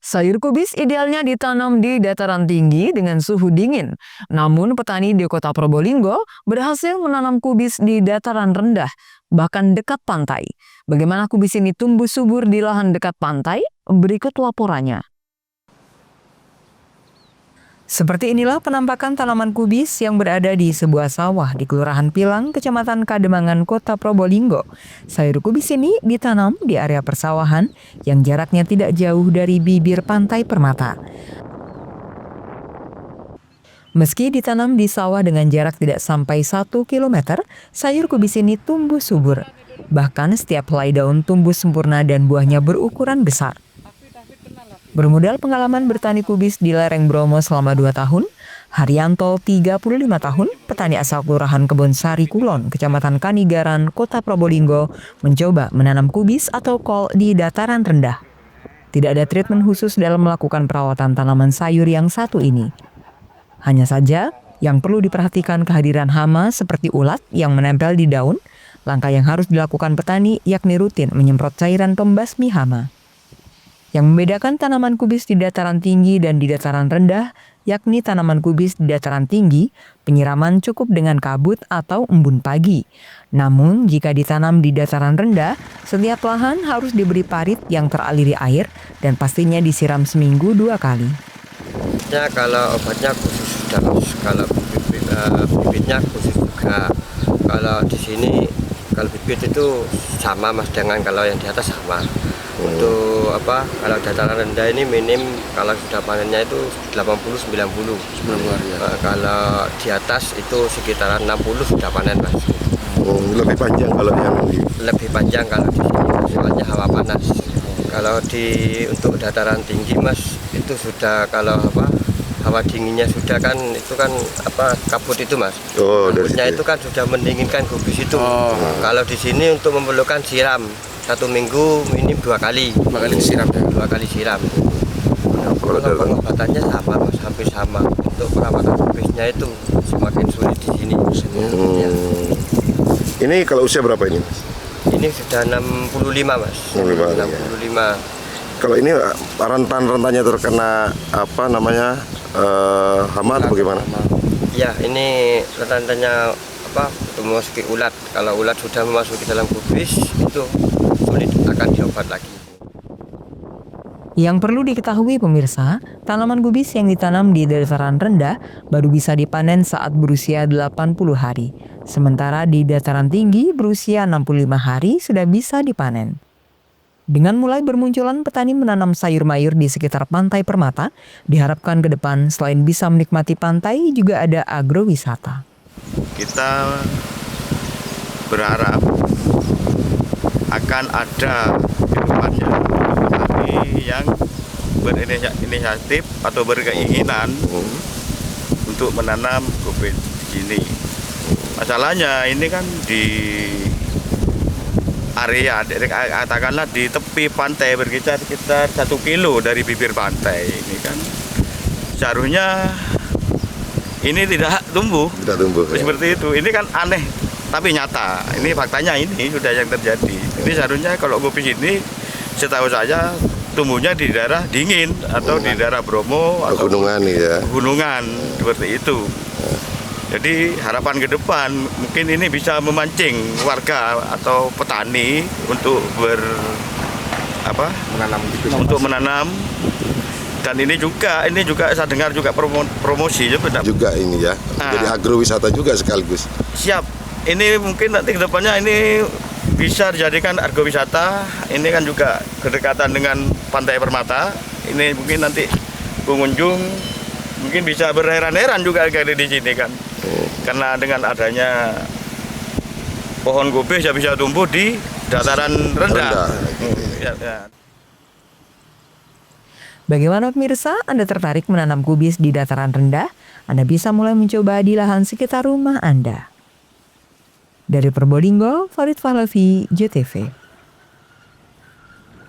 Sayur kubis idealnya ditanam di dataran tinggi dengan suhu dingin. Namun petani di kota Probolinggo berhasil menanam kubis di dataran rendah, bahkan dekat pantai. Bagaimana kubis ini tumbuh subur di lahan dekat pantai? Berikut laporannya. Seperti inilah penampakan tanaman kubis yang berada di sebuah sawah di Kelurahan Pilang, Kecamatan Kademangan, Kota Probolinggo. Sayur kubis ini ditanam di area persawahan yang jaraknya tidak jauh dari bibir pantai Permata. Meski ditanam di sawah dengan jarak tidak sampai 1 km, sayur kubis ini tumbuh subur. Bahkan setiap helai daun tumbuh sempurna dan buahnya berukuran besar. Bermodal pengalaman bertani kubis di lereng Bromo selama 2 tahun, Haryanto 35 tahun, petani asal Kelurahan Kebonsari Kulon, Kecamatan Kanigaran, Kota Probolinggo, mencoba menanam kubis atau kol di dataran rendah. Tidak ada treatment khusus dalam melakukan perawatan tanaman sayur yang satu ini. Hanya saja, yang perlu diperhatikan kehadiran hama seperti ulat yang menempel di daun. Langkah yang harus dilakukan petani yakni rutin menyemprot cairan pembasmi hama. Yang membedakan tanaman kubis di dataran tinggi dan di dataran rendah, yakni tanaman kubis di dataran tinggi, penyiraman cukup dengan kabut atau embun pagi. Namun, jika ditanam di dataran rendah, setiap lahan harus diberi parit yang teraliri air dan pastinya disiram seminggu 2 kali. Ya, kalau obatnya khusus sudah, kalau bibitnya khusus juga. Kalau di sini, kalau bibit itu sama mas dengan kalau yang di atas sama. Untuk kalau dataran rendah ini minim kalau sudah panennya itu 80-90 kalau di atas itu sekitaran 60 sudah panen mas. Lebih panjang kalau yang lebih panjang kalau di sini soalnya hawa panas. Kalau untuk dataran tinggi mas itu sudah kalau hawa dinginnya sudah kan itu kan kabut itu mas. Kabutnya itu kan sudah mendinginkan kubis itu. Kalau di sini untuk memerlukan siram 1 minggu minim 2 kali. 2 kali siram ya? 2 kali siram. Kalau pengobatannya sama mas, hampir sama. Untuk perawatan kubisnya itu semakin sulit di sini. Ya. Ini kalau usia berapa ini mas? Ini sudah 65 mas. 65. Kalau ini rentan-rentannya terkena hama atau bagaimana? Ya, ini rentannya memasuki ulat. Kalau ulat sudah memasuki dalam kubis itu sulit akan diobat lagi. Yang perlu diketahui pemirsa, tanaman kubis yang ditanam di dataran rendah baru bisa dipanen saat berusia 80 hari. Sementara di dataran tinggi berusia 65 hari sudah bisa dipanen. Dengan mulai bermunculan petani menanam sayur mayur di sekitar pantai Permata, diharapkan ke depan selain bisa menikmati pantai juga ada agrowisata. Kita berharap akan ada di depannya petani yang berinisiatif atau berkeinginan untuk menanam kubis ini. Masalahnya ini kan di area, katakanlah di tepi pantai berkisar sekitar 1 kilo dari bibir pantai. Ini kan seharusnya ini tidak tumbuh. Seperti itu. Ini kan aneh tapi nyata. Ini faktanya ini sudah yang terjadi. Ini seharusnya kalau kubis ini setahu saya tumbuhnya di daerah dingin atau di daerah Bromo atau gunungan seperti itu. Jadi harapan ke depan mungkin ini bisa memancing warga atau petani untuk menanam. Dan ini juga saya dengar juga promosi juga ini ya. Jadi agrowisata juga sekaligus. Siap. Ini mungkin nanti ke depannya ini bisa dijadikan agrowisata. Ini kan juga kedekatan dengan Pantai Permata. Ini mungkin nanti pengunjung mungkin bisa berheran-heran juga kayak di sini kan. Karena dengan adanya pohon kubis ya bisa tumbuh di dataran rendah. Bagaimana pemirsa, Anda tertarik menanam kubis di dataran rendah? Anda bisa mulai mencoba di lahan sekitar rumah Anda. Dari Probolinggo, Farid Pahlavi, JTV.